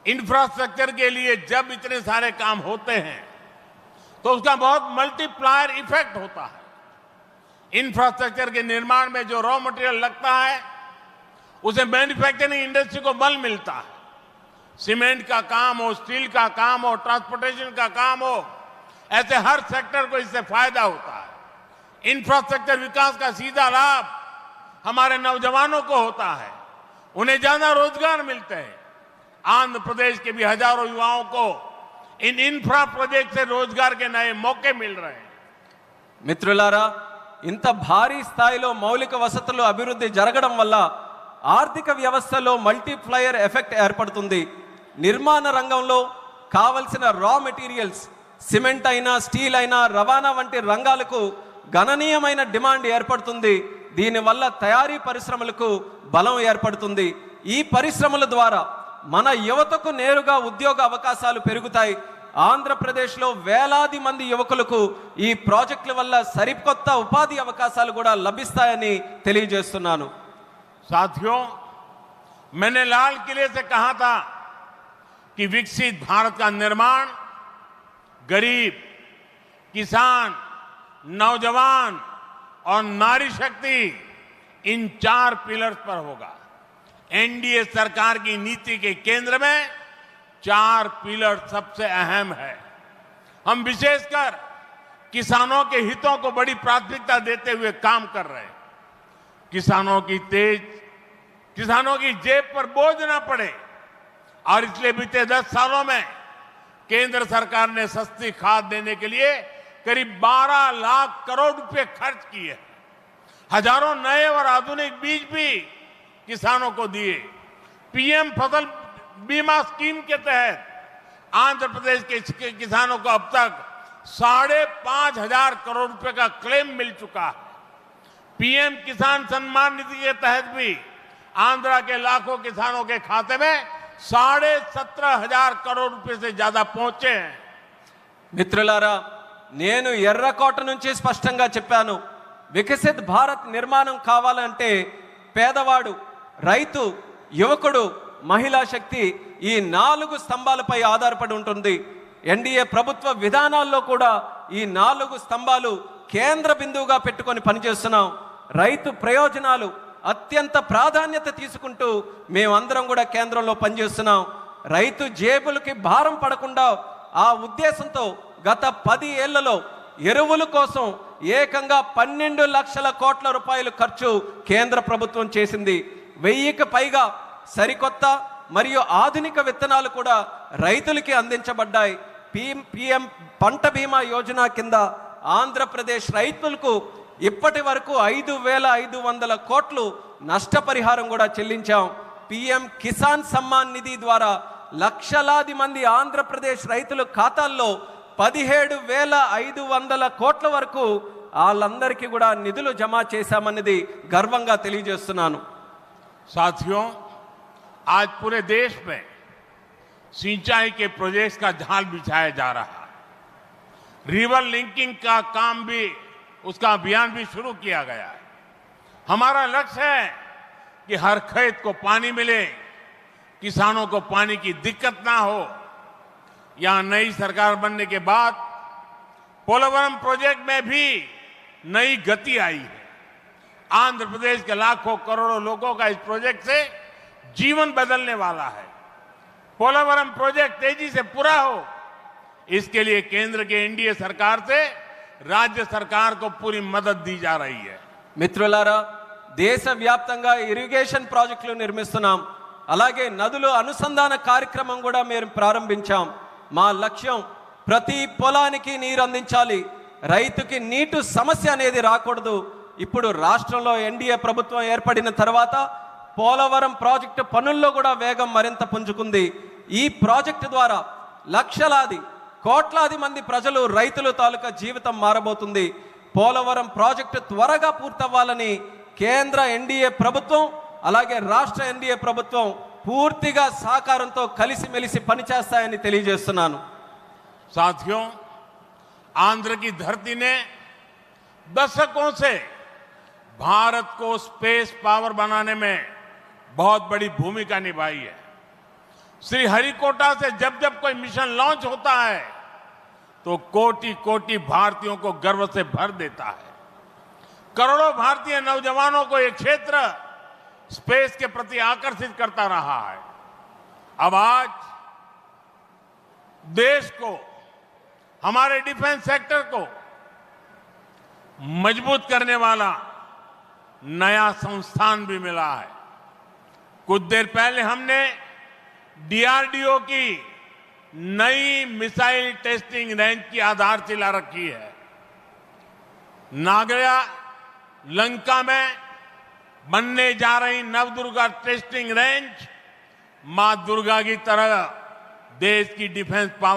Infrastructure के लिए जब इतने सारे काम होते हैं तो उसका बहुत मल्टीप्लायर इफेक्ट होता है। इंफ्रास्ट्रक्चर के निर्माण में जो रॉ मटेरियल लगता है उसे मैन्युफैक्चरिंग इंडस्ट्री को बल मिलता है। सीमेंट का काम हो, स्टील का काम हो, ट्रांसपोर्टेशन का काम हो, ऐसे हर सेक्टर को इससे फायदा होता है। इंफ्रास्ट्रक्चर विकास का सीधा लाभ हमारे नौजवानों को होता है, उन्हें ज्यादा रोजगार मिलते हैं। आंध्र प्रदेश के भी हजारों युवाओं को इन इंफ्रा प्रोजेक्ट से रोजगार के नए मौके मिल रहे हैं। మిత్రులారా, ఇంత భారీ స్థాయిలో మౌలిక వసతులు అభివృద్ధి జరగడం వల్ల ఆర్థిక వ్యవస్థలో మల్టీప్లయర్ ఎఫెక్ట్ ఏర్పడుతుంది. నిర్మాణ రంగంలో కావలసిన రా మెటీరియల్స్, సిమెంట్ అయినా, స్టీల్ అయినా, రవాణా వంటి రంగాలకు గణనీయమైన డిమాండ్ ఏర్పడుతుంది. దీనివల్ల తయారీ పరిశ్రమలకు బలం ఏర్పడుతుంది. ఈ పరిశ్రమల ద్వారా మన యువతకు నేరుగా ఉద్యోగ అవకాశాలు పెరుగుతాయి. ఆంధ్రప్రదేశ్లో వేలాది మంది యువకులకు ఈ ప్రాజెక్టుల వల్ల సరికొత్త ఉపాధి అవకాశాలు కూడా లభిస్తాయని తెలియజేస్తున్నాను. साथियों, मैंने लाल किले से कहा था कि विकसित भारत का निर्माण गरीब, किसान, नौजवान और नारी शक्ति इन 4 पिलर्स पर होगा। एनडीए सरकार की नीति के केंद्र में 4 पिलर सबसे अहम है। हम विशेषकर किसानों के हितों को बड़ी प्राथमिकता देते हुए काम कर रहे हैं। किसानों की जेब पर बोझ ना पड़े और इसलिए बीते 10 सालों में केंद्र सरकार ने सस्ती खाद देने के लिए करीब 12 लाख करोड़ रुपए खर्च किए। हजारों नए और आधुनिक बीज भी किसानों को दिए। पीएम फसल बीमा स्कीम के तहत आंध्र प्रदेश के किसानों को अब तक 5,500 करोड़ रुपए का क्लेम मिल चुका है। पीएम किसान सम्मान निधि के तहत भी आंध्रा के लाखों किसानों के खाते में 17,500 करोड़ रुपए से ज्यादा पहुंचे हैं। మిత్రులారా, నేను ఎర్రకోట నుంచి స్పష్టంగా చెప్పాను, వికసిత్ భారత్ నిర్మాణం కావాలంటే పేదవాడు, రైతు, యువకుడు, మహిళా శక్తి ఈ 4 స్తంభాలపై ఆధారపడి ఉంటుంది. ఎన్డీఏ ప్రభుత్వ విధానాల్లో కూడా ఈ 4 స్తంభాలు కేంద్ర బిందువుగా పెట్టుకొని పనిచేస్తున్నాం. రైతు ప్రయోజనాలు అత్యంత ప్రాధాన్యత తీసుకుంటూ మేమందరం కూడా కేంద్రంలో పనిచేస్తున్నాం. రైతు జేబులకి భారం పడకుండా ఆ ఉద్దేశంతో గత 10 ఏళ్లలో ఎరువుల కోసం ఏకంగా 12 లక్షల కోట్ల రూపాయలు ఖర్చు కేంద్ర ప్రభుత్వం చేసింది. 1000కి పైగా సరికొత్త మరియు ఆధునిక విత్తనాలు కూడా రైతులకి అందించబడ్డాయి. పీఎం పంట బీమా యోజన కింద ఆంధ్రప్రదేశ్ రైతులకు ఇప్పటి వరకు 5,500 కోట్లు నష్టపరిహారం కూడా చెల్లించాం. పీఎం కిసాన్ సమ్మాన్ నిధి ద్వారా లక్షలాది మంది ఆంధ్రప్రదేశ్ రైతుల ఖాతాల్లో 17,500 కోట్ల వరకు వాళ్ళందరికీ కూడా నిధులు జమ చేశామన్నది గర్వంగా తెలియజేస్తున్నాను. साथियों, आज पूरे देश में सिंचाई के प्रोजेक्ट्स का जाल बिछाया जा रहा है। रिवर लिंकिंग का काम भी, उसका अभियान भी शुरू किया गया है। हमारा लक्ष्य है कि हर खेत को पानी मिले, किसानों को पानी की दिक्कत ना हो। यहां नई सरकार बनने के बाद पोलवरम प्रोजेक्ट में भी नई गति आई है। आंध्र प्रदेश के लाखों करोड़ों लोगों का इस प्रोजेक्ट से जीवन बदलने वाला है। पोलवरम प्रोजेक्ट तेजी से पूरा हो, इसके लिए केंद्र के एनडीए सरकार से राज्य सरकार को पूरी मदद दी जा रही है. మిత్రులారా, దేశవ్యాప్తంగా ఇరిగేషన్ ప్రాజెక్టులు నిర్మిస్తున్నాం. అలాగే నదుల అనుసంధాన కార్యక్రమం కూడా మేము ప్రారంభించాం. మా లక్ష్యం ప్రతి పొలానికి నీరు అందించాలి, రైతుకి నీటి సమస్య అనేది రాకూడదు. ఇప్పుడు రాష్ట్రంలో ఎన్డీఏ ప్రభుత్వం ఏర్పడిన తర్వాత పోలవరం ప్రాజెక్టు పనుల్లో కూడా వేగం మరింత పుంజుకుంది. ఈ ప్రాజెక్టు ద్వారా లక్షలాది కోట్లాది మంది ప్రజలు, రైతుల తాలూకా జీవితం మారబోతుంది. పోలవరం ప్రాజెక్టు త్వరగా పూర్తవ్వాలని కేంద్ర ఎన్డీఏ ప్రభుత్వం అలాగే రాష్ట్ర ఎన్డీఏ ప్రభుత్వం పూర్తిగా సహకారంతో కలిసిమెలిసి పనిచేస్తాయని తెలియజేస్తున్నాను. साथियों, आंध्र की धरती ने दशकों से भारत को स्पेस पावर बनाने में बहुत बड़ी भूमिका निभाई है. श्रीहरिकोटा से जब जब कोई मिशन लॉन्च होता है तो कोटि कोटि भारतीयों को गर्व से भर देता है। करोड़ों भारतीय नौजवानों को यह क्षेत्र स्पेस के प्रति आकर्षित करता रहा है। अब आज देश को, हमारे डिफेंस सेक्टर को मजबूत करने वाला नया संस्थान भी मिला है। कुछ देर पहले हमने डीआरडीओ की नई मिसाइल टेस्टिंग रेंज की आधारशिला रखी है। नागया लंका में बनने जा रही नवदुर्गा टेस्टिंग रेंज मां दुर्गा की तरह देश की डिफेंस पावर